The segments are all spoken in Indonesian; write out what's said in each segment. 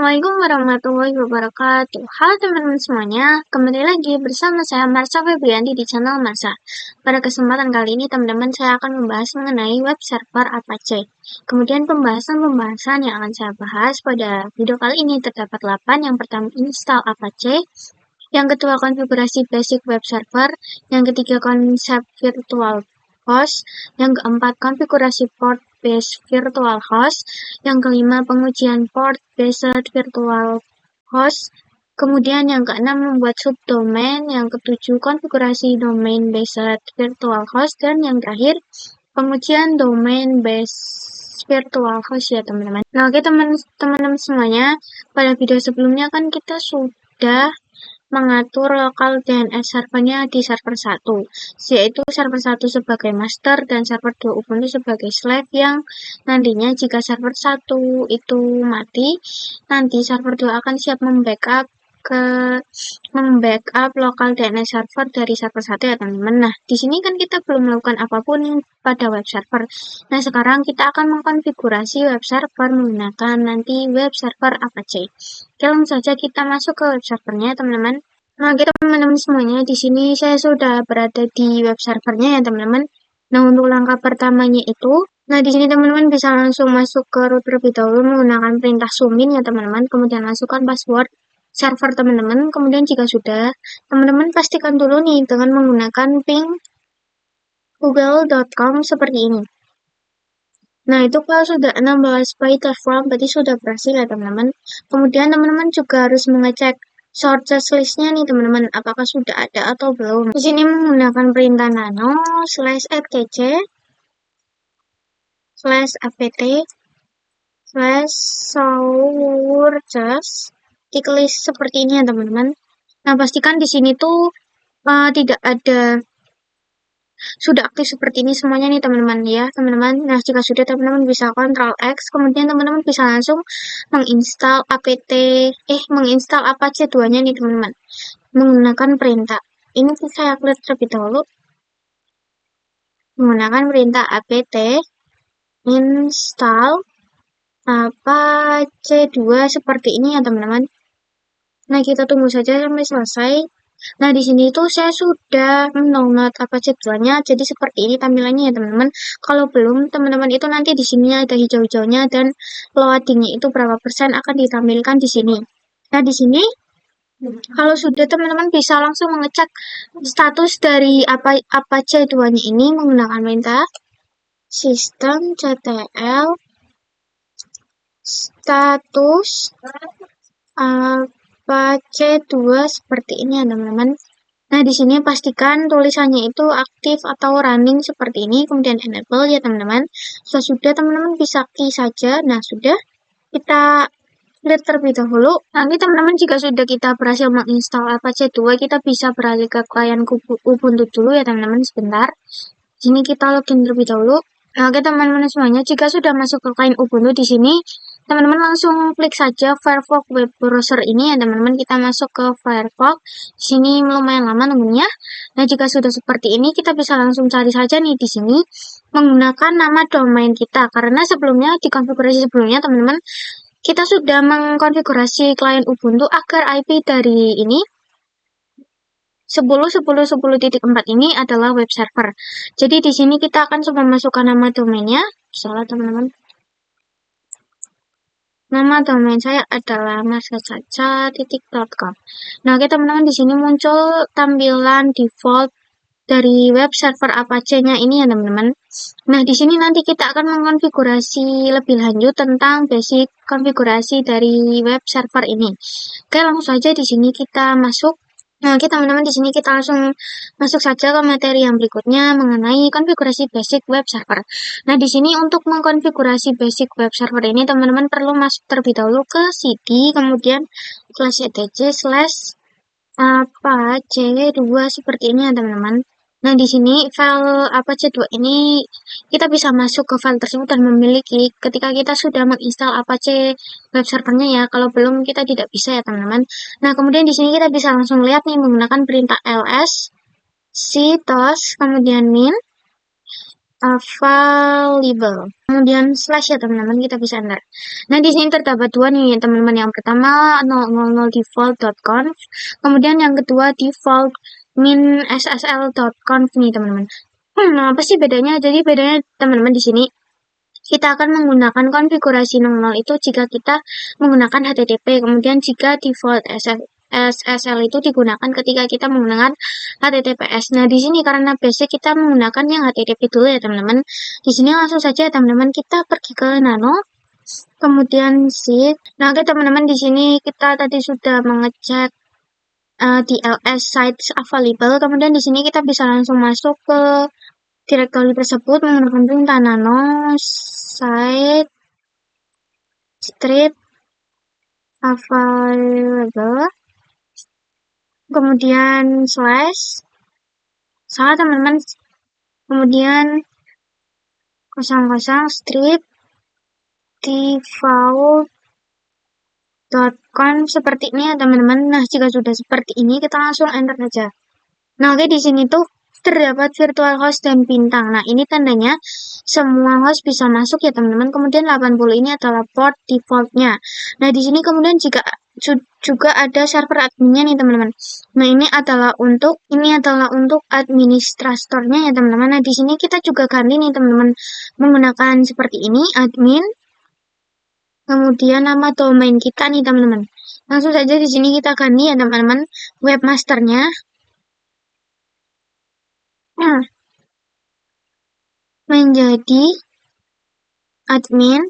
Assalamualaikum warahmatullahi wabarakatuh. Halo teman-teman semuanya, kembali lagi bersama saya Marsha Febrianti di channel Marsha. Pada kesempatan kali ini teman-teman saya akan membahas mengenai web server Apache. Kemudian pembahasan yang akan saya bahas pada video kali ini terdapat 8. Yang pertama, install Apache. Yang kedua, konfigurasi basic web server. Yang ketiga, konsep virtual host. Yang keempat, konfigurasi port-based virtual host. Yang kelima, pengujian port-based virtual host. Kemudian yang keenam, membuat subdomain. Yang ketujuh, konfigurasi domain-based virtual host. Dan yang terakhir, pengujian domain-based virtual host ya teman-teman. Nah oke teman-teman semuanya, pada video sebelumnya kan kita sudah mengatur lokal DNS servernya di server 1, yaitu server 1 sebagai master dan server 2 Ubuntu sebagai slave, yang nantinya jika server 1 itu mati, nanti server 2 akan siap membackup lokal DNS server dari server 1 ya teman-teman. Nah, di sini kan kita belum melakukan apapun pada web server. Nah, sekarang kita akan mengkonfigurasi web server menggunakan nanti web server Apache. Oke, langsung saja kita masuk ke web servernya teman-teman. Nah, kita teman-teman semuanya, di sini saya sudah berada di web servernya ya teman-teman. Nah, untuk langkah pertamanya itu, nah di sini teman-teman bisa langsung masuk ke root terlebih dahulu menggunakan perintah sumin ya teman-teman. Kemudian masukkan password server teman-teman. Kemudian jika sudah, teman-teman pastikan dulu nih dengan menggunakan ping google.com seperti ini. Nah, itu kalau sudah 16 byte from berarti sudah berhasil ya teman-teman. Kemudian teman-teman juga harus mengecek sources listnya nih teman-teman, apakah sudah ada atau belum. Di sini menggunakan perintah nano /etc /apt /sources checklist seperti ini ya teman-teman. Nah, pastikan di sini tuh tidak ada sudah aktif seperti ini semuanya nih teman-teman ya teman-teman. Nah, jika sudah teman-teman bisa Ctrl X, kemudian teman-teman bisa langsung menginstal Apache 2-nya nih teman-teman menggunakan perintah ini. Saya klik terlebih dahulu menggunakan perintah apt install Apache 2 seperti ini ya teman-teman. Nah, kita tunggu saja sampai selesai. Nah, di sini itu saya sudah mendownload Apache 2-nya, jadi seperti ini tampilannya ya teman-teman. Kalau belum, teman-teman itu nanti di sini ada hijau-hijaunya dan loadingnya itu berapa persen akan ditampilkan di sini. Nah, di sini kalau sudah, teman-teman bisa langsung mengecek status dari Apache 2-nya ini menggunakan perintah systemctl status Apache 2 seperti ini ya teman-teman. Nah, di sini pastikan tulisannya itu aktif atau running seperti ini, kemudian enable ya teman-teman. Sudah teman-teman bisa key saja. Nah, sudah kita lihat terlebih dahulu. Nanti teman-teman jika sudah kita berhasil menginstal Apache 2, kita bisa beralih ke klien Ubuntu dulu ya teman-teman sebentar. Di sini kita login terlebih dahulu. Nah, oke teman-teman semuanya, jika sudah masuk ke klien Ubuntu di sini, teman-teman langsung klik saja Firefox web browser ini ya teman-teman. Kita masuk ke Firefox. Di sini lumayan lama nunggunya. Nah, jika sudah seperti ini, kita bisa langsung cari saja nih di sini menggunakan nama domain kita, karena sebelumnya di konfigurasi sebelumnya teman-teman kita sudah mengkonfigurasi klien Ubuntu agar IP dari ini 10.10.10.4 ini adalah web server. Jadi di sini kita akan coba masukkan nama domainnya. Salah teman-teman. Nama domain saya adalah marshacaca.com. Nah, oke teman-teman, di sini muncul tampilan default dari web server Apache-nya ini ya teman-teman. Nah, di sini nanti kita akan mengkonfigurasi lebih lanjut tentang basic konfigurasi dari web server ini. Oke, langsung saja di sini kita masuk. Nah, oke teman-teman, di sini kita langsung masuk saja ke materi yang berikutnya mengenai konfigurasi basic web server. Nah, di sini untuk mengkonfigurasi basic web server ini teman-teman perlu masuk terlebih dahulu ke cd, kemudian /etc/apache2 seperti ini ya teman-teman. Nah, di sini file Apache 2 ini kita bisa masuk ke file tersebut dan memiliki ketika kita sudah menginstal Apache web servernya ya. Kalau belum kita tidak bisa ya teman-teman. Nah, kemudian di sini kita bisa langsung lihat nih menggunakan perintah ls ctos kemudian min. available. Kemudian slash ya teman-teman, kita bisa enter. Nah, di sini terdapat dua nih teman-teman. Yang pertama 000 default.conf, kemudian yang kedua default min ssl.conf nih teman-teman. Apa sih bedanya? Jadi bedanya teman-teman di sini kita akan menggunakan konfigurasi 00 itu jika kita menggunakan HTTP, kemudian jika default SSL itu digunakan ketika kita menggunakan HTTPS. Nah, di sini karena basic kita menggunakan yang HTTP dulu ya, teman-teman. Di sini langsung saja teman-teman kita pergi ke nano, kemudian zip. Nah, oke teman-teman, di sini kita tadi sudah mengecek DLS sites available. Kemudian di sini kita bisa langsung masuk ke direktori tersebut menggunakan perintah nano site strip available, kemudian slash, salah teman-teman, kemudian 00 strip default.com seperti ini ya teman-teman. Nah, jika sudah seperti ini kita langsung enter saja. Nah, oke, di sini tuh terdapat virtual host dan bintang. Nah, ini tandanya semua host bisa masuk ya teman-teman. Kemudian 80 ini adalah port defaultnya. Nah, di sini kemudian juga ada server adminnya nih teman-teman. Nah, ini adalah untuk administratornya ya teman-teman. Nah, di sini kita juga ganti nih teman-teman menggunakan seperti ini, admin, kemudian nama domain kita nih teman-teman. Langsung saja di sini kita ganti ya teman-teman, webmasternya menjadi admin,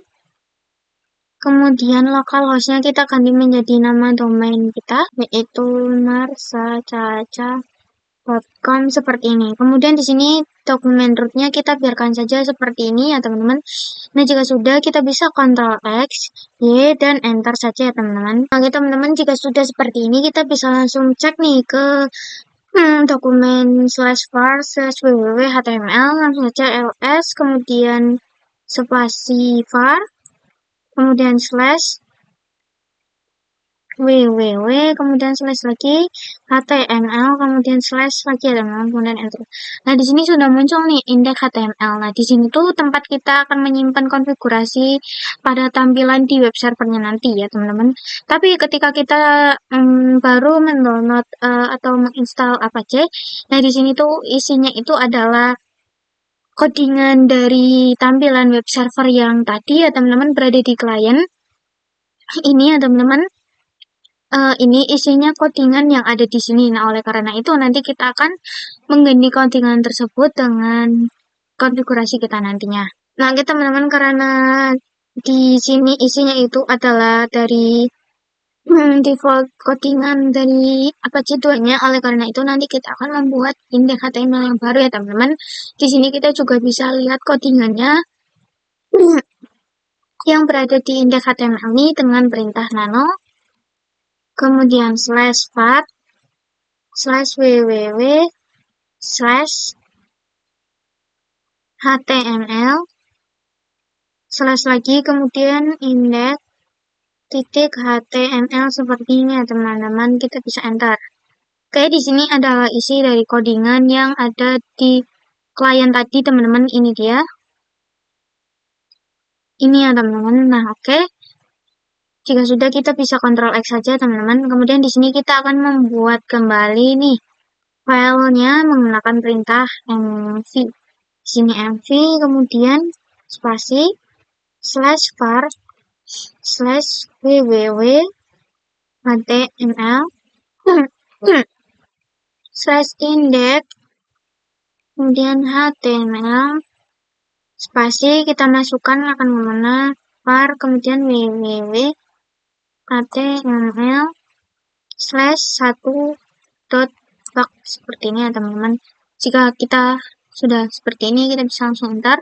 kemudian localhostnya kita ganti menjadi nama domain kita, yaitu marsacaca.com seperti ini. Kemudian di sini dokumen rootnya kita biarkan saja seperti ini ya teman-teman. Nah, jika sudah kita bisa Ctrl X, Y, dan enter saja ya teman-teman. Oke teman-teman, jika sudah seperti ini kita bisa langsung cek nih ke dokumen /var/www.html, langsung saja ls, kemudian spasi var, kemudian slash www, kemudian slash lagi html, kemudian slash lagi ya teman-teman, kemudian enter. Nah, di sini sudah muncul nih indeks HTML. Nah, di sini tuh tempat kita akan menyimpan konfigurasi pada tampilan di web servernya nanti ya teman-teman. Tapi ketika kita baru mendownload atau menginstal Apache, nah di sini tuh isinya itu adalah codingan dari tampilan web server yang tadi ya teman-teman berada di klien. Ini ya teman-teman. Ini isinya codingan yang ada di sini. Nah, oleh karena itu nanti kita akan mengganti codingan tersebut dengan konfigurasi kita nantinya. Nah, oke teman-teman, karena di sini isinya itu adalah dari default codingan dari Apache 2-nya, oleh karena itu nanti kita akan membuat indeks HTML yang baru ya teman-teman. Di sini kita juga bisa lihat codingannya yang berada di indeks HTML ini dengan perintah nano, kemudian slash var, slash www, slash html, slash lagi, kemudian indeks titik html seperti ini ya teman-teman. Kita bisa enter. Oke, di sini adalah isi dari codingan yang ada di klien tadi teman-teman. Ini dia. Ini ya teman-teman. Nah, oke. Jika sudah kita bisa Ctrl X saja teman-teman. Kemudian di sini kita akan membuat kembali nih filenya menggunakan perintah mv. Di sini mv, kemudian spasi slash var slash www html slash index, kemudian html, spasi kita masukkan akan kemana, var, kemudian www html slash 1.bug seperti ini ya teman-teman. Jika kita sudah seperti ini kita bisa langsung enter.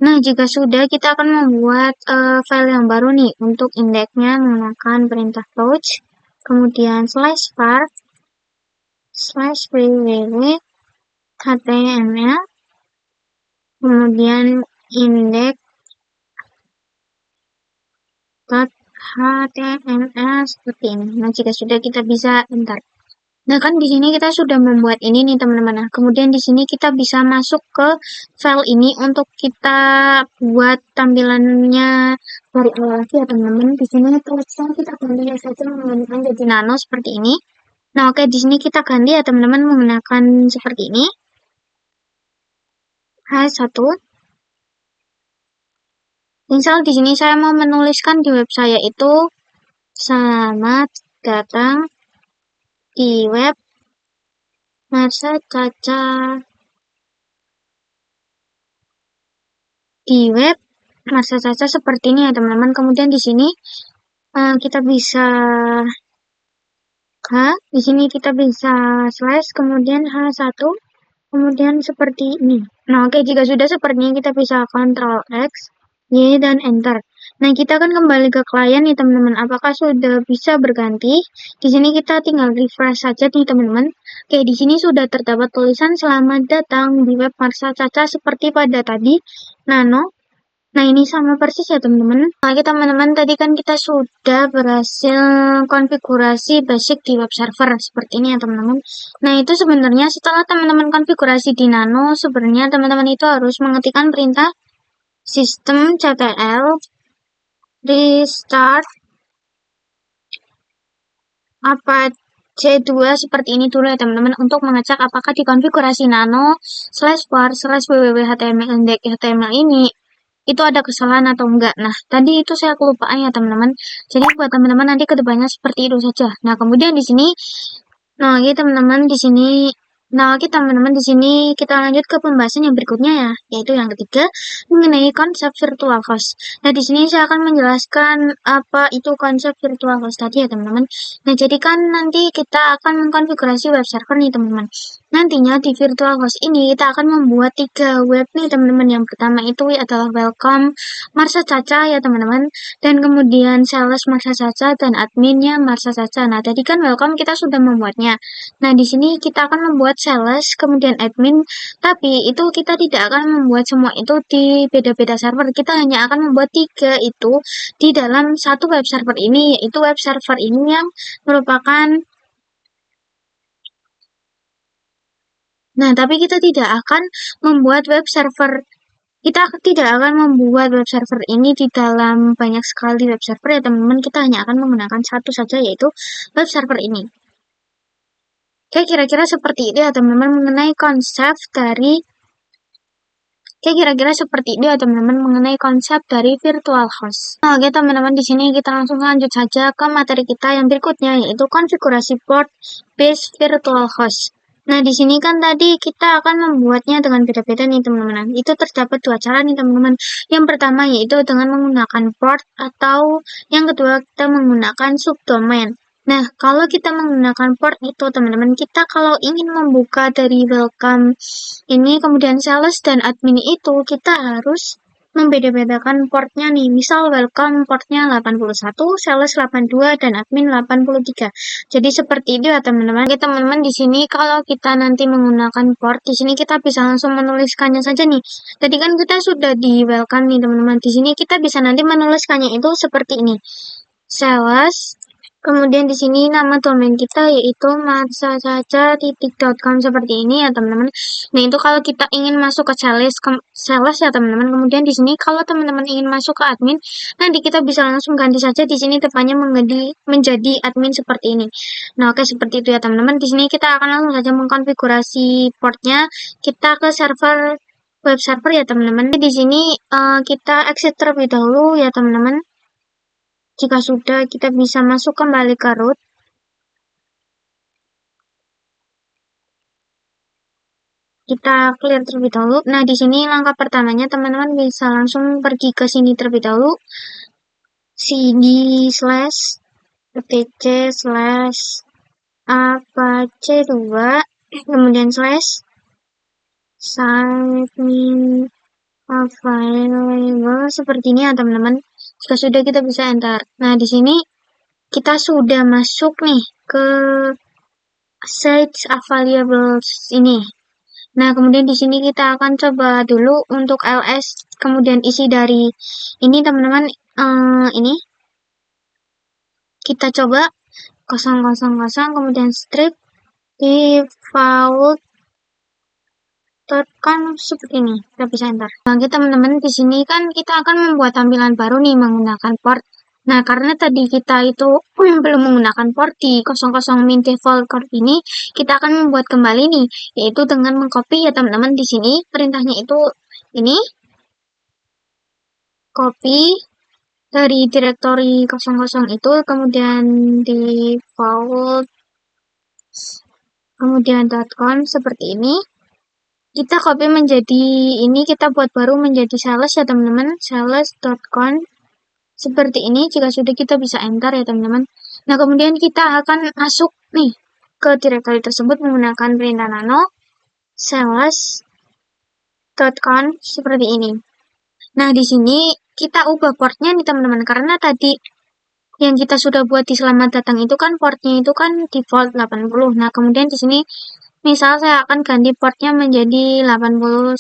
Nah, jika sudah kita akan membuat file yang baru nih untuk indeksnya menggunakan perintah touch, kemudian slash var slash www html, kemudian index.html seperti ini. Nah, jika sudah kita bisa enter. Nah, kan di sini kita sudah membuat ini nih, teman-teman. Nah, kemudian di sini kita bisa masuk ke file ini untuk kita buat tampilannya dari awal lagi ya, teman-teman. Di sini tulisan kita ganti saja menggunakan jadi nano seperti ini. Nah, oke, di sini kita ganti ya, teman-teman, menggunakan seperti ini. H1. Misal di sini saya mau menuliskan di web saya itu selamat datang di web Marsha Caca, di web Marsha Caca seperti ini ya, teman-teman. Kemudian di sini kita bisa di sini kita bisa slash kemudian H1 kemudian seperti ini. Nah, oke, jika sudah seperti ini kita bisa Ctrl X, Y, dan Enter. Nah, kita akan kembali ke klien nih, teman-teman. Apakah sudah bisa berganti? Di sini kita tinggal refresh saja nih, teman-teman. Oke, di sini sudah terdapat tulisan selamat datang di web Marsha Caca seperti pada tadi. Nano. Nah, ini sama persis ya, teman-teman. Oke, teman-teman, tadi kan kita sudah berhasil konfigurasi basic di web server seperti ini ya, teman-teman. Nah, itu sebenarnya setelah teman-teman konfigurasi di Nano, sebenarnya teman-teman itu harus mengetikkan perintah systemctl restart Apache 2 seperti ini dulu ya, teman-teman, untuk mengecek apakah di konfigurasi nano/var/www.html ini itu ada kesalahan atau enggak. Nah, tadi itu saya kelupaan ya, teman-teman. Jadi buat teman-teman nanti kedepannya seperti itu saja. Nah, kemudian di sini, teman-teman di sini, teman-teman di sini kita lanjut ke pembahasan yang berikutnya ya, yaitu yang ketiga mengenai konsep virtual host. Nah, di sini saya akan menjelaskan apa itu konsep virtual host tadi ya, teman-teman. Nah, jadi kan nanti kita akan mengkonfigurasi web server nih, teman-teman. Nantinya di virtual host ini kita akan membuat 3 web nih, teman-teman. Yang pertama itu adalah welcome Marsha Caca ya, teman-teman. Dan kemudian sales Marsha Caca dan adminnya Marsha Caca. Nah, tadi kan welcome kita sudah membuatnya. Nah, di sini kita akan membuat sales, kemudian admin, tapi itu kita tidak akan membuat semua itu di beda-beda server. Kita hanya akan membuat 3 itu di dalam satu web server ini, yaitu web server ini yang merupakan tapi kita tidak akan membuat web server ini di dalam banyak sekali web server ya, teman-teman. Kita hanya akan menggunakan satu saja, yaitu web server ini. Oke, kira-kira seperti itu ya, teman-teman, mengenai konsep dari virtual host. Nah, oke, teman-teman, di sini kita langsung lanjut saja ke materi kita yang berikutnya, yaitu konfigurasi port based virtual host. Nah, di sini kan tadi kita akan membuatnya dengan beda-beda nih, teman-teman. Itu terdapat 2 cara nih, teman-teman. Yang pertama yaitu dengan menggunakan port, atau yang kedua kita menggunakan subdomain. Nah, kalau kita menggunakan port itu, teman-teman, kita kalau ingin membuka dari welcome ini, kemudian sales dan admin itu, kita harus membeda-bedakan portnya nih. Misal welcome portnya 81, sales 82, dan admin 83. Jadi seperti itu ya, teman-teman. Oke, teman-teman, di sini kalau kita nanti menggunakan port, di sini kita bisa langsung menuliskannya saja nih. Tadi kan kita sudah di welcome nih, teman-teman. Di sini kita bisa nanti menuliskannya itu seperti ini. Sales. Kemudian di sini nama domain kita yaitu marshacaca.com seperti ini ya, teman-teman. Nah, itu kalau kita ingin masuk ke sales ya, teman-teman. Kemudian di sini kalau teman-teman ingin masuk ke admin, nanti kita bisa langsung ganti saja di sini depannya menjadi admin seperti ini. Nah, oke, seperti itu ya, teman-teman. Di sini kita akan langsung saja mengkonfigurasi portnya. Kita ke web server ya, teman-teman. Di sini kita exit terlebih dahulu ya, teman-teman. Jika sudah, kita bisa masuk kembali ke root. Kita clear terlebih dahulu. Nah, di sini langkah pertamanya teman-teman bisa langsung pergi ke sini terlebih dahulu. cd/etc/apache2 kemudian /admin available seperti ini ya, teman-teman. Jika sudah, kita bisa enter. Nah, di sini kita sudah masuk nih ke site available ini. Nah, kemudian di sini kita akan coba dulu untuk ls, kemudian isi dari ini, teman-teman. Ini kita coba 000, kemudian strip default.com seperti ini. Kita bisa enter. Oke teman-teman, di sini kan kita akan membuat tampilan baru nih menggunakan port. Nah, karena tadi kita itu belum menggunakan port di 00 min default port ini, kita akan membuat kembali nih, yaitu dengan mengcopy ya teman-teman. Di sini perintahnya itu ini, copy dari directory 00 itu, kemudian default, kemudian .com seperti ini. Kita copy menjadi ini, kita buat baru menjadi sales ya teman-teman, sales.com seperti ini. Jika sudah, kita bisa enter ya teman-teman. Nah, kemudian kita akan masuk nih ke directory tersebut menggunakan perintah nano sales.com seperti ini. Nah, di sini kita ubah portnya nih teman-teman, karena tadi yang kita sudah buat di selamat datang itu kan portnya itu kan default 80. Nah, kemudian di sini misal saya akan ganti portnya menjadi 81.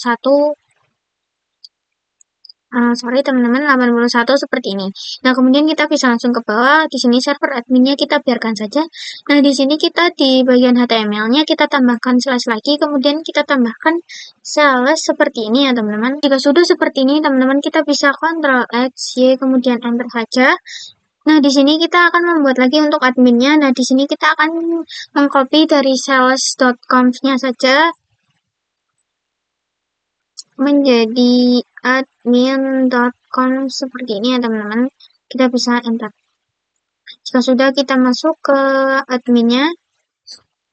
Sorry teman-teman, 81 seperti ini. Nah, kemudian kita bisa langsung ke bawah. Di sini server adminnya kita biarkan saja. Nah, di sini kita di bagian HTML-nya kita tambahkan slash lagi, kemudian kita tambahkan sales seperti ini ya teman-teman. Jika sudah seperti ini teman-teman, kita bisa Ctrl X, Y, kemudian enter saja. Nah, di sini kita akan membuat lagi untuk adminnya. Nah, di sini kita akan mengcopy dari sales.com-nya saja menjadi admin.com seperti ini ya teman-teman. Kita bisa enter. Jika sudah, kita masuk ke adminnya,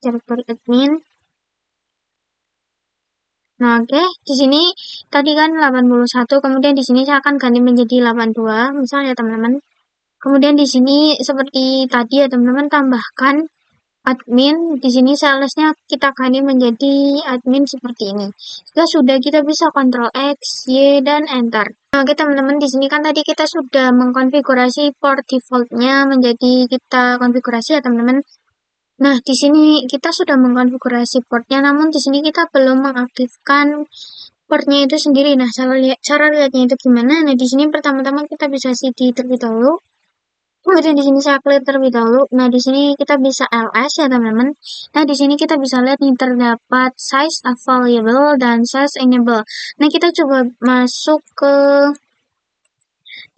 directory admin. Nah, oke, di sini tadi kan 81, kemudian di sini saya akan ganti menjadi 82, misalnya teman-teman. Kemudian di sini seperti tadi ya teman-teman, tambahkan admin. Di sini salesnya kita ganti menjadi admin seperti ini. Jika sudah, kita bisa Ctrl X, Y, dan enter. Nah, oke teman-teman, di sini kan tadi kita sudah mengkonfigurasi port defaultnya menjadi kita konfigurasi ya teman-teman. Nah, di sini kita sudah mengkonfigurasi portnya, namun di sini kita belum mengaktifkan portnya itu sendiri. Nah, cara lihatnya itu gimana? Nah, di sini pertama-tama kita bisa cd terlebih dahulu. Kemudian di sini saya clear terlebih dahulu. Nah, di sini kita bisa ls ya teman-teman. Nah, di sini kita bisa lihat nih terdapat size available dan size enable. Nah, kita coba masuk ke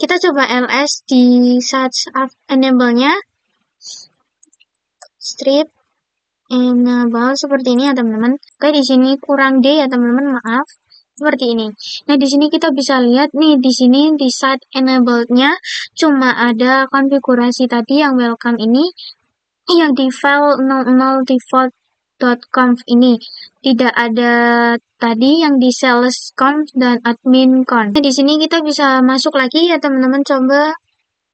ls di size enable-nya. Strip enable seperti ini ya teman-teman. Oke, di sini kurang D ya teman-teman, maaf. Seperti ini. Nah, di sini kita bisa lihat nih, di sini di site enable-nya cuma ada konfigurasi tadi yang welcome ini, yang di file 00 default.conf ini. Tidak ada tadi yang di sales.conf dan admin.conf. Nah, di sini kita bisa masuk lagi ya teman-teman, coba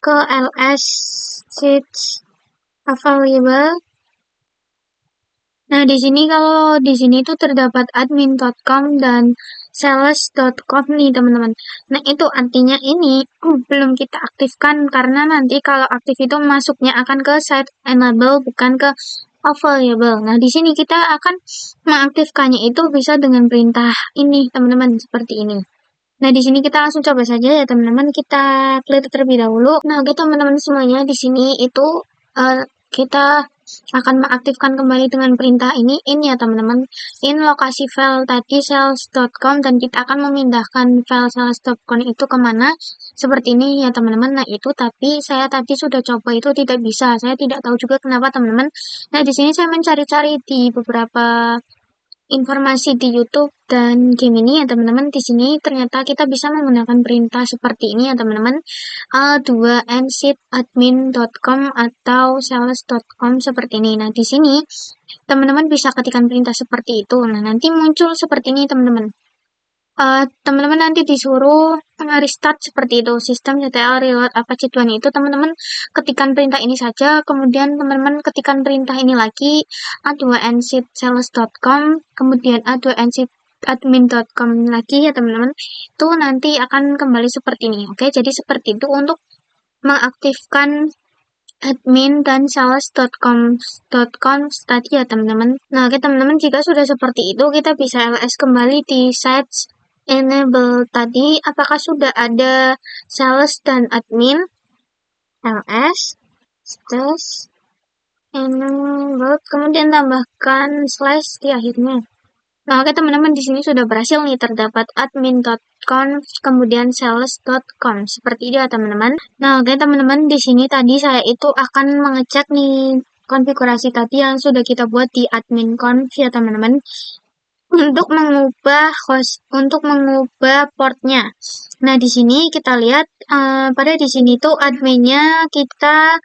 ke ls sheets available. Nah, di sini kalau di sini itu terdapat admin.com dan sales.com nih teman-teman. Nah, itu artinya ini belum kita aktifkan, karena nanti kalau aktif itu masuknya akan ke site enable, bukan ke available. Nah, di sini kita akan mengaktifkannya itu bisa dengan perintah ini teman-teman, seperti ini. Nah, di sini kita langsung coba saja ya teman-teman, kita klik terlebih dahulu. Nah, oke teman-teman semuanya, di sini itu kita akan mengaktifkan kembali dengan perintah ini ya teman-teman, in lokasi file tadi sales.com, dan kita akan memindahkan file sales.com itu kemana, seperti ini ya teman-teman. Nah, itu tapi saya tadi sudah coba itu tidak bisa, saya tidak tahu juga kenapa teman-teman. Nah, di sini saya mencari-cari di beberapa informasi di YouTube dan game ini ya teman-teman. Di sini ternyata kita bisa menggunakan perintah seperti ini ya teman-teman, a2nseed.admin.com atau sales.com seperti ini. Nah, di sini teman-teman bisa ketikkan perintah seperti itu. Nah, nanti muncul seperti ini teman-teman. Teman-teman nanti disuruh restart seperti itu, sistem CTL reload Apache 2 itu teman-teman ketikkan perintah ini saja, kemudian teman-teman ketikkan perintah ini lagi, a2nseed.sales.com, kemudian a2nseed.admin.com lagi ya teman-teman. Itu nanti akan kembali seperti ini. Oke, jadi seperti itu untuk mengaktifkan admin dan sales.com tadi ya teman-teman. Nah, oke teman-teman, jika sudah seperti itu, kita bisa ls kembali di sites enable tadi, apakah sudah ada sales dan admin. Ls space enable, kemudian tambahkan slash di akhirnya. Nah, oke teman-teman, di sini sudah berhasil nih terdapat admin.conf kemudian sales.com seperti itu ya teman-teman. Nah, oke teman-teman, di sini tadi saya itu akan mengecek nih konfigurasi tadi yang sudah kita buat di admin.conf ya teman-teman, untuk mengubah portnya. Nah, di sini kita lihat pada di sini tuh adminnya kita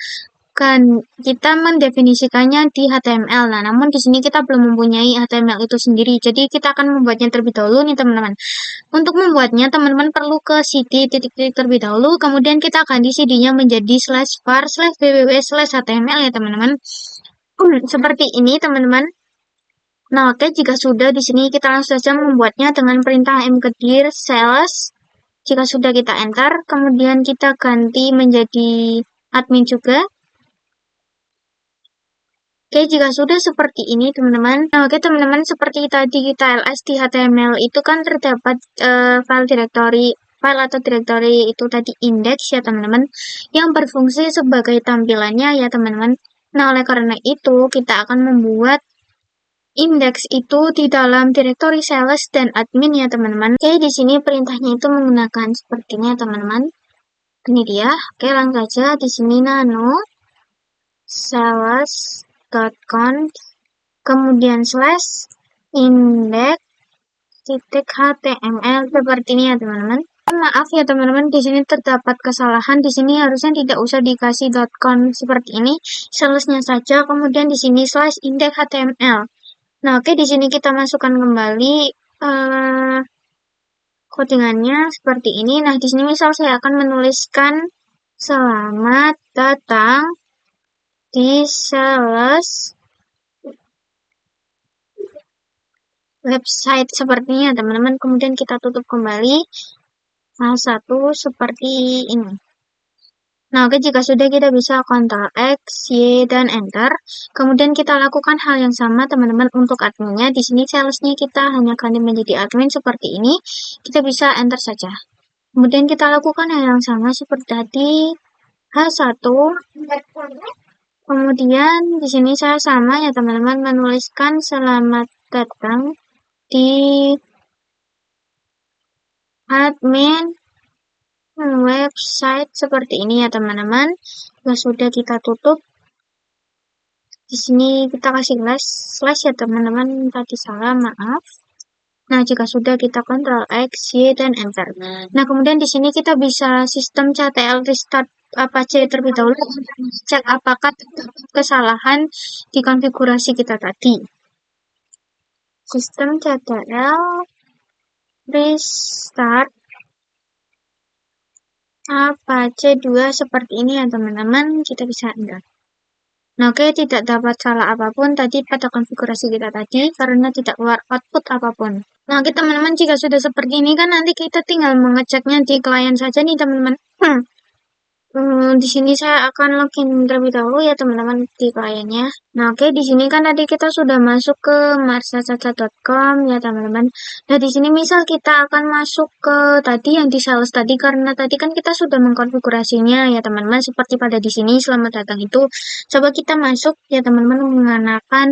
mendefinisikannya di HTML. Nah, namun di sini kita belum mempunyai HTML itu sendiri. Jadi kita akan membuatnya terlebih dahulu nih teman-teman. Untuk membuatnya teman-teman perlu ke cd titik-titik terlebih dahulu. Kemudian kita ganti cd-nya menjadi /var/www/html ya teman-teman. Seperti ini teman-teman. Nah, oke, jika sudah di sini kita langsung saja membuatnya dengan perintah mkdir sales. Jika sudah kita enter, kemudian kita ganti menjadi admin juga. Oke, jika sudah seperti ini teman-teman. Nah, oke teman-teman, seperti tadi kita ls di HTML itu kan terdapat file atau direktori itu tadi index ya teman-teman, yang berfungsi sebagai tampilannya ya teman-teman. Nah, oleh karena itu kita akan membuat indeks itu di dalam direktori sales dan admin ya teman-teman. Oke, di sini perintahnya itu menggunakan sepertinya teman-teman. Ini dia. Oke, langsung saja di sini nano sales.conf kemudian slash index titik html seperti ini ya teman-teman. Maaf ya teman-teman, di sini terdapat kesalahan. Di sini harusnya tidak usah dikasih .conf seperti ini, salesnya saja. Kemudian di sini slash index html. Nah, oke, di sini kita masukkan kembali codingannya seperti ini. Nah, di sini misal saya akan menuliskan selamat datang di sales website sepertinya teman-teman. Kemudian kita tutup kembali H1 seperti ini. Nah, oke, jika sudah kita bisa Ctrl X, Y, dan Enter. Kemudian kita lakukan hal yang sama teman-teman untuk adminnya. Di sini salesnya kita hanya ganti menjadi admin seperti ini. Kita bisa Enter saja. Kemudian kita lakukan hal yang sama seperti tadi H1. Kemudian di sini saya sama ya teman-teman, menuliskan selamat datang di admin website seperti ini ya teman-teman. Nah, sudah kita tutup. Di sini kita kasih slash ya teman-teman, tadi salah, maaf. Nah, jika sudah kita Ctrl X, Y, dan Enter. Nah, kemudian di sini kita bisa sistem ctl restart Apache terlebih dahulu untuk cek apakah kesalahan di konfigurasi kita tadi. Sistem ctl restart Apache 2 seperti ini ya teman-teman, kita bisa enter. Nah, oke, tidak dapat salah apapun tadi pada konfigurasi kita tadi karena tidak keluar output apapun. Nah, oke teman-teman, jika sudah seperti ini kan nanti kita tinggal mengeceknya di klien saja nih teman-teman. Di sini saya akan login terlebih dahulu ya teman-teman di kliennya. Nah, oke, di sini kan tadi kita sudah masuk ke marsacaca.com ya teman-teman. Nah, di sini misal kita akan masuk ke tadi yang di sales tadi, karena tadi kan kita sudah mengkonfigurasinya ya teman-teman, seperti pada di sini selamat datang itu. Coba kita masuk ya teman-teman menggunakan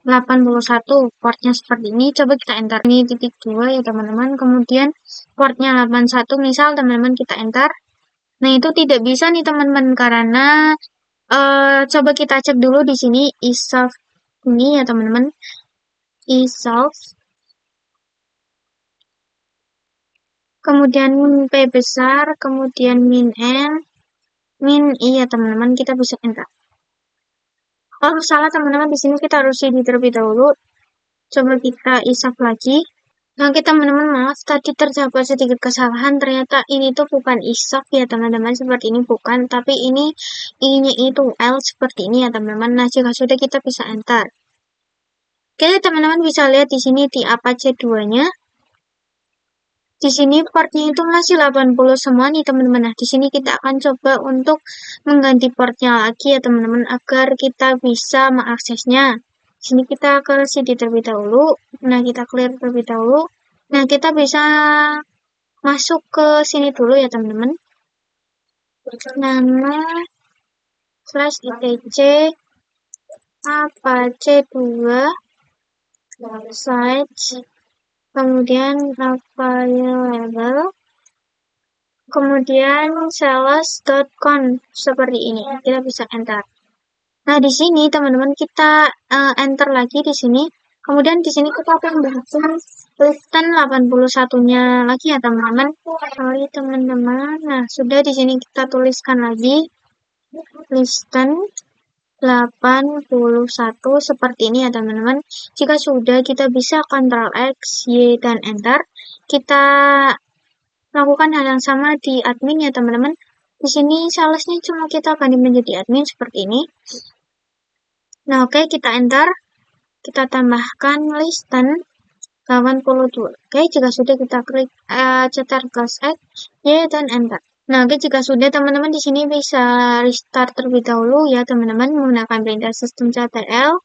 81 portnya seperti ini. Coba kita enter ini titik 2 ya teman-teman. Kemudian portnya 81 misal teman-teman kita enter. Nah, itu tidak bisa nih teman-teman karena coba kita cek dulu di sini isolve ini ya teman-teman. Isolve. Kemudian P besar, kemudian min N, min I ya teman-teman, kita bisa enter. Oh, salah teman-teman, di sini kita harus CD terlebih dahulu. Coba kita isolve lagi. Nah, oke teman-teman, maaf tadi terdapat sedikit kesalahan, ternyata ini tuh bukan isolve ya teman-teman, seperti ini bukan, tapi ini I-nya itu L seperti ini ya teman-teman. Nah, jika sudah kita bisa enter. Oke, teman-teman bisa lihat di sini di Apache 2-nya. Di sini portnya itu masih 80 semua nih teman-teman. Nah, di sini kita akan coba untuk mengganti portnya lagi ya teman-teman agar kita bisa mengaksesnya. Di sini kita ke CD terlebih dahulu. Nah, kita clear terlebih dahulu. Nah, kita bisa masuk ke sini dulu ya teman-teman. Nama /itc apache2 site, kemudian available, kemudian sales.com seperti ini. Kita bisa enter. Nah, di sini teman-teman kita enter lagi di sini. Kemudian di sini kita akan bahaskan listen 81-nya lagi ya teman-teman. Sorry teman-teman. Nah, sudah di sini kita tuliskan lagi listen 81 seperti ini ya teman-teman. Jika sudah, kita bisa Ctrl X, Y, dan Enter. Kita lakukan hal yang sama di admin ya teman-teman. Di sini salesnya cuma kita ganti menjadi admin seperti ini. Nah, oke, kita enter. Kita tambahkan listen 82. Oke, jika sudah kita klik Ctrl X, Y, dan enter. Nah, oke, jika sudah teman-teman di sini bisa restart terlebih dahulu ya teman-teman menggunakan perintah system.ctrl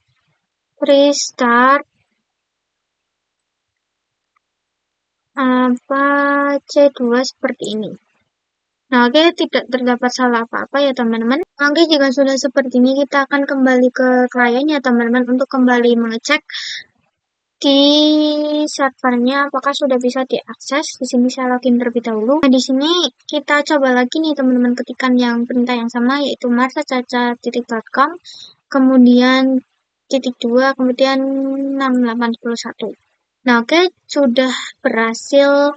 restart apache2 seperti ini. Nah, oke, tidak terdapat salah apa-apa ya teman-teman. Oke, jika sudah seperti ini kita akan kembali ke klien ya teman-teman untuk kembali mengecek di servernya apakah sudah bisa diakses. Di sini saya login terlebih dahulu. Nah, di sini kita coba lagi nih teman-teman ketikan yang perintah yang sama yaitu marsacaca.com, kemudian .2, kemudian 681. Nah, oke, sudah berhasil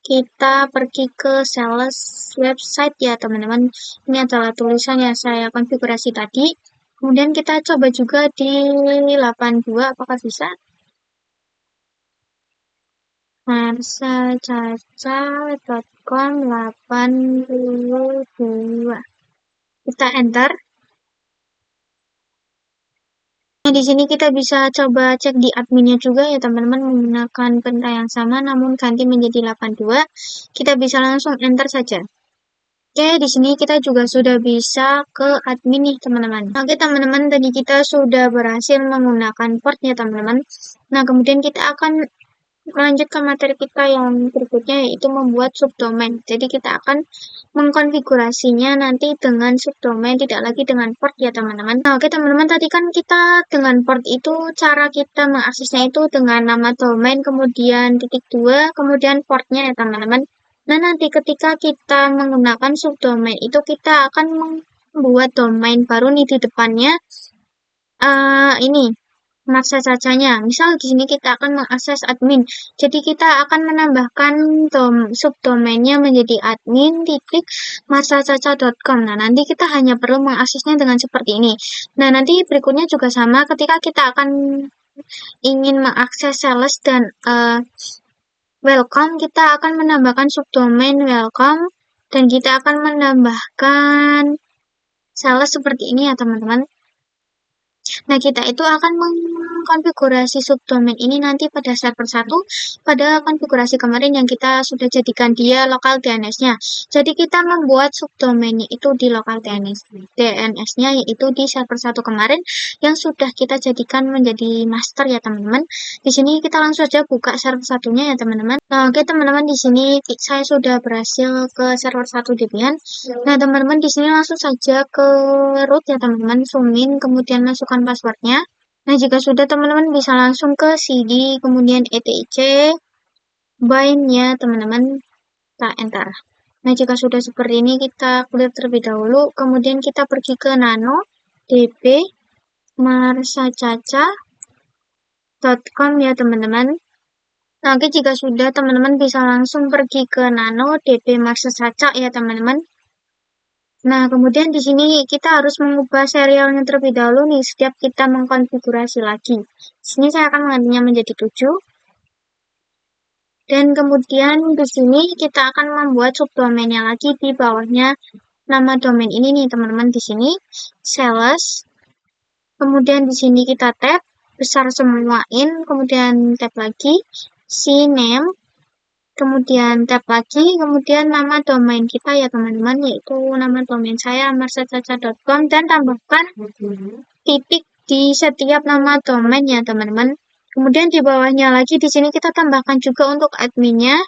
kita pergi ke sales website ya teman-teman. Ini adalah tulisan yang saya konfigurasi tadi. Kemudian kita coba juga di 82 apakah bisa. marsacaca.com 82. Kita enter. Nah, di sini kita bisa coba cek di adminnya juga ya teman-teman menggunakan perintah yang sama namun ganti menjadi 82. Kita bisa langsung enter saja. Oke, di sini kita juga sudah bisa ke admin nih teman-teman. Oke teman-teman, tadi kita sudah berhasil menggunakan port ya teman-teman. Nah, kemudian kita akan lanjut ke materi kita yang berikutnya yaitu membuat subdomain. Jadi kita akan mengkonfigurasinya nanti dengan subdomain, tidak lagi dengan port ya teman-teman. Nah, oke teman-teman, tadi kan kita dengan port itu cara kita mengaksesnya itu dengan nama domain, kemudian .2, kemudian portnya ya teman-teman. Nah, nanti ketika kita menggunakan subdomain itu kita akan membuat domain baru nih di depannya. Ini marsacacanya. Misal di sini kita akan mengakses admin. Jadi kita akan menambahkan subdomainnya menjadi admin titik marsacaca.com. Nah, nanti kita hanya perlu mengaksesnya dengan seperti ini. Nah, nanti berikutnya juga sama ketika kita akan ingin mengakses sales dan welcome, kita akan menambahkan subdomain welcome dan kita akan menambahkan sales seperti ini ya teman-teman. Nah, kita itu akan mengkonfigurasi subdomain ini nanti pada server 1 pada konfigurasi kemarin yang kita sudah jadikan dia lokal DNS-nya. Jadi kita membuat subdomainnya itu di lokal DNS-nya yaitu di server 1 kemarin yang sudah kita jadikan menjadi master ya teman-teman. Di sini kita langsung saja buka server satunya ya teman-teman. Nah, oke teman-teman, di sini saya sudah berhasil ke server 1 Debian. Nah, teman-teman di sini langsung saja ke root ya teman-teman, zoom in kemudian masukkan passwordnya. Nah, jika sudah teman-teman bisa langsung ke cd kemudian etc bind ya teman-teman, kita enter. Nah, jika sudah seperti ini kita clear terlebih dahulu, kemudian kita pergi ke nano db marsacaca.com ya teman-teman. Nah, oke, jika sudah teman-teman bisa langsung pergi ke nano db marsacaca ya teman-teman. Nah, kemudian di sini kita harus mengubah serialnya terlebih dahulu nih setiap kita mengkonfigurasi lagi. Di sini saya akan menggantinya menjadi 7. Dan kemudian di sini kita akan membuat subdomainnya lagi di bawahnya nama domain ini nih teman-teman, di sini sales. Kemudian di sini kita tab besar semua in, kemudian tab lagi cname, kemudian tab lagi, kemudian nama domain kita ya teman-teman, yaitu nama domain saya marsacaca.com dan tambahkan titik di setiap nama domain ya teman-teman. Kemudian di bawahnya lagi di sini kita tambahkan juga untuk adminnya,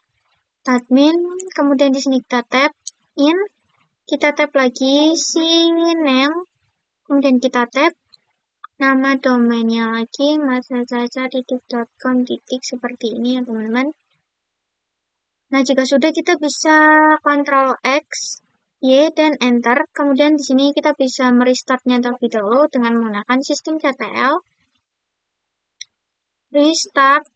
admin, kemudian di sini kita tab in, kita tab lagi cname, kemudian kita tab. nama domainnya lagi marsacaca.com seperti ini ya teman-teman. Nah, jika sudah kita bisa Ctrl X, Y, dan Enter. Kemudian di sini kita bisa merestartnya terlebih dahulu dengan menggunakan sistem CTL. Restart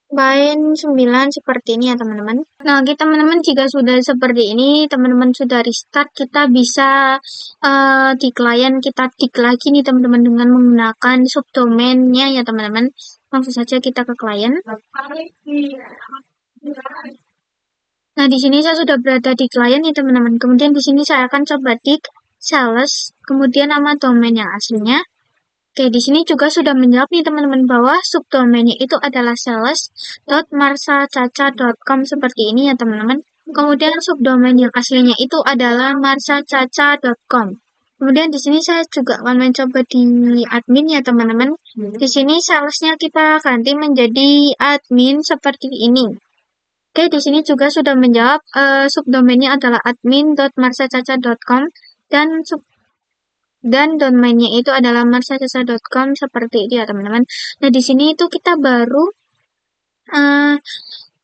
Bain 9 seperti ini ya teman-teman. Nah, oke teman-teman, jika sudah seperti ini, teman-teman sudah restart, kita bisa di klien kita tik lagi nih teman-teman dengan menggunakan subdomainnya ya teman-teman. Langsung saja kita ke klien. Nah, di sini saya sudah berada di klien nih teman-teman. Kemudian di sini saya akan coba tik sales, kemudian nama domain yang aslinya. Oke, di sini juga sudah menjawab nih teman-teman bahwa subdomainnya itu adalah sales.marsacaca.com seperti ini ya teman-teman. Kemudian subdomain yang aslinya itu adalah marsacaca.com. Kemudian di sini saya juga akan mencoba di admin ya teman-teman. Di sini salesnya kita ganti menjadi admin seperti ini. Oke, di sini juga sudah menjawab subdomainnya adalah admin.marsacaca.com dan domainnya itu adalah marsacaca.com seperti itu ya teman-teman. Nah, di sini itu kita baru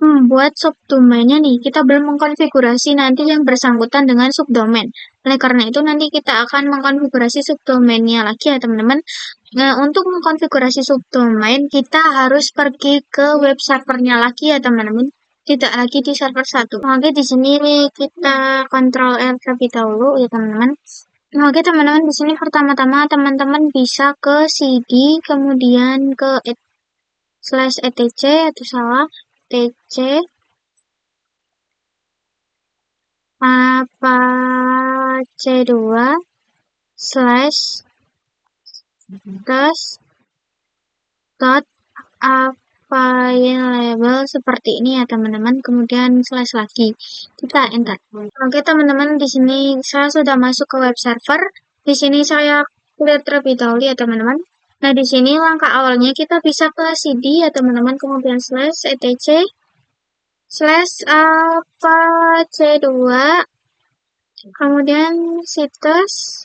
membuat subdomainnya nih. Kita belum mengkonfigurasi nanti yang bersangkutan dengan subdomain. Oleh karena itu nanti kita akan mengkonfigurasi subdomainnya lagi ya teman-teman. Nah, untuk mengkonfigurasi subdomain kita harus pergi ke web servernya lagi ya teman-teman. Tidak lagi di server 1. Oke, di sini kita Ctrl R terlebih dahulu ya teman-teman. Nah, oke teman-teman, di sini pertama-tama teman-teman bisa ke cd, kemudian ke /etc atau salah tc apa c2 slash terus dot available seperti ini ya teman-teman, kemudian slash lagi kita enter. Oke teman-teman, di sini saya sudah masuk ke web server. Di sini saya lihat terlebih dahulu ya teman-teman. Nah, di sini langkah awalnya kita bisa ke cd ya teman-teman, kemudian slash etc slash apa c2 kemudian situs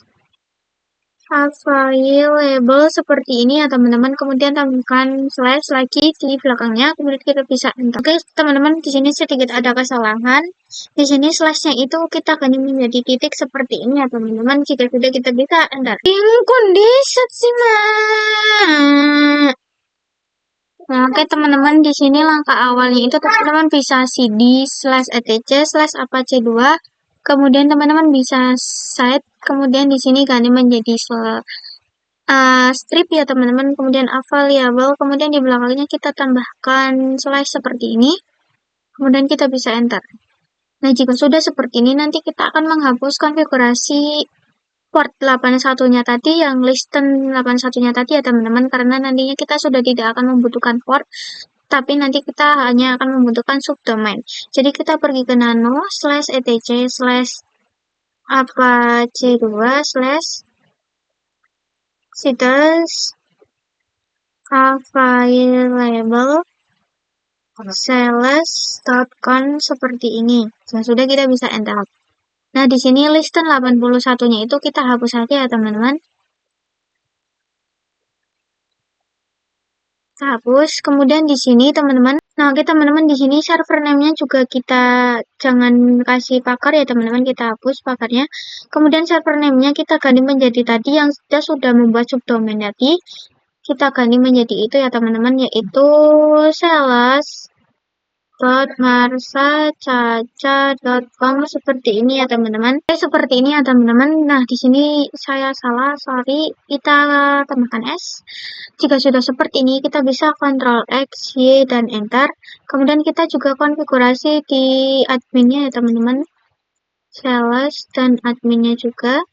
available seperti ini ya teman-teman, kemudian tambahkan slash lagi di belakangnya, kemudian kita bisa enter. Oke teman-teman, di sini sedikit ada kesalahan. Di sini slashnya itu kita ganti menjadi titik seperti ini ya teman-teman. Jika sudah kita bisa enter. Kondisi sih Nah, oke teman-teman, di sini langkah awalnya itu teman-teman bisa cd slash etc slash apa c2, kemudian teman-teman bisa set, kemudian di sini ganti menjadi strip ya teman-teman, kemudian available, kemudian di belakangnya kita tambahkan slash seperti ini, kemudian kita bisa enter. Nah, jika sudah seperti ini, nanti kita akan menghapus konfigurasi port 81-nya tadi, yang listen 81-nya tadi ya teman-teman, karena nantinya kita sudah tidak akan membutuhkan port, tapi nanti kita hanya akan membutuhkan subdomain. Jadi kita pergi ke nano slash etc slash apa c2 slash situs available sales.com seperti ini. Nah, sudah kita bisa enter. Nah, di sini listen 81-nya itu kita hapus saja ya teman-teman. Kita hapus. Kemudian di sini teman-teman. Nah, oke teman-teman, di sini server name-nya juga kita jangan kasih pakar ya teman-teman, kita hapus pakarnya. Kemudian server name-nya kita ganti menjadi tadi yang kita sudah membuat subdomain tadi. Kita ganti menjadi itu ya teman-teman, yaitu sales.marsacaca.com seperti ini ya teman-teman. Seperti ini ya teman-teman. Nah, di sini saya salah, sorry. Kita tambahkan S. Jika sudah seperti ini, kita bisa Ctrl X, Y, dan Enter. Kemudian kita juga konfigurasi di adminnya ya teman-teman. Sales dan adminnya juga.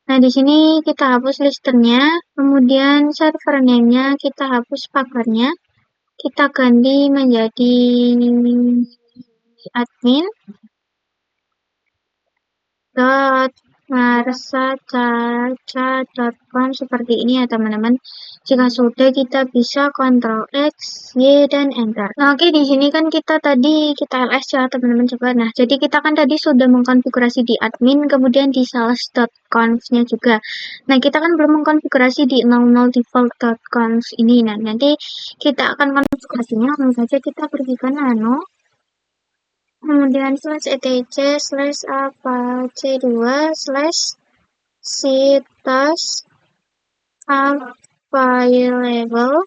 Nah, di sini kita hapus listernya, kemudian server name-nya kita hapus pakarnya. Kita ganti menjadi admin marsacaca.com seperti ini ya teman-teman. Jika sudah, kita bisa Ctrl X, Y, dan Enter. Nah, oke, di sini kan kita ls ya teman-teman, coba. Nah, jadi kita kan tadi sudah mengkonfigurasi di admin, kemudian di sales.conf-nya juga. Nah, kita kan belum mengkonfigurasi di 00 default.conf ini. Nah, nanti kita akan konfigurasinya. Langsung saja kita pergi ke nano. Kemudian /etc/apache2/situs available,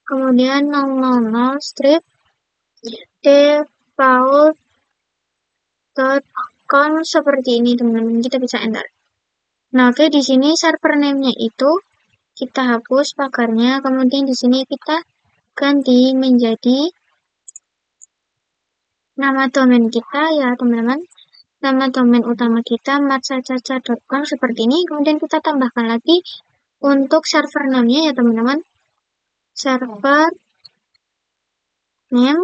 kemudian 000 strip default.com seperti ini teman-teman, kita bisa enter. Nah, oke, di sini server name-nya itu kita hapus pagarnya, kemudian di sini kita ganti menjadi nama domain kita ya teman-teman. Nama domain utama kita marsacaca.com seperti ini, kemudian kita tambahkan lagi untuk server name-nya ya teman-teman, server name.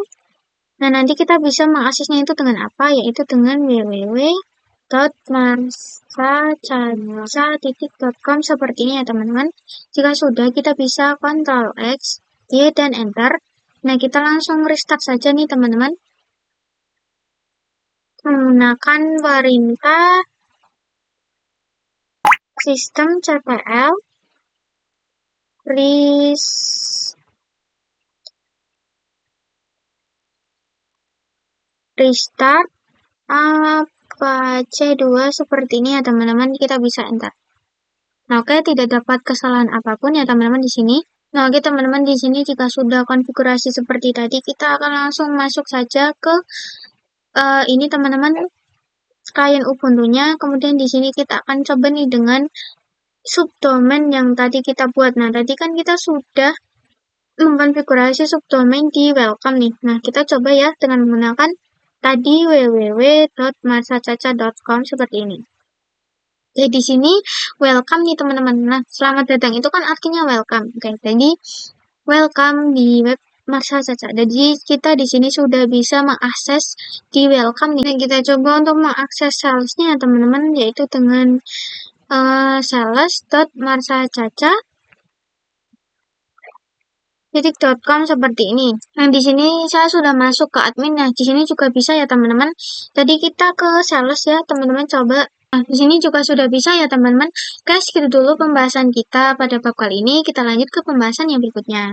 Nah, nanti kita bisa mengaksesnya itu dengan apa, yaitu dengan www.marsacaca.com seperti ini ya teman-teman. Jika sudah, kita bisa Ctrl X, Y, dan Enter. Nah, kita langsung restart saja nih teman-teman, menggunakan perintah sistem cpl restart apache2 seperti ini ya teman-teman, kita bisa enter. Nah, oke, tidak dapat kesalahan apapun ya teman-teman di sini. Nah, oke teman-teman, di sini jika sudah konfigurasi seperti tadi, kita akan langsung masuk saja ke ini teman-teman, klien Ubuntu-nya. Kemudian di sini kita akan coba nih dengan subdomain yang tadi kita buat. Nah, tadi kan kita sudah mengkonfigurasi subdomain di welcome nih. Nah, kita coba ya dengan menggunakan tadi www.marsacaca.com seperti ini. Jadi di sini welcome nih teman-teman. Nah, selamat datang itu kan artinya welcome. Oke, jadi welcome di web Marsacaca. Jadi kita di sini sudah bisa mengakses di welcome nih. Nah, kita coba untuk mengakses salesnya teman-teman, yaitu dengan sales.marsacaca.com seperti ini. Nah, di sini saya sudah masuk ke admin. Nah, di sini juga bisa ya teman-teman. Tadi kita ke sales ya teman-teman, coba. Nah, di sini juga sudah bisa ya teman-teman. Guys, segitu dulu pembahasan kita pada bab kali ini. Kita lanjut ke pembahasan yang berikutnya.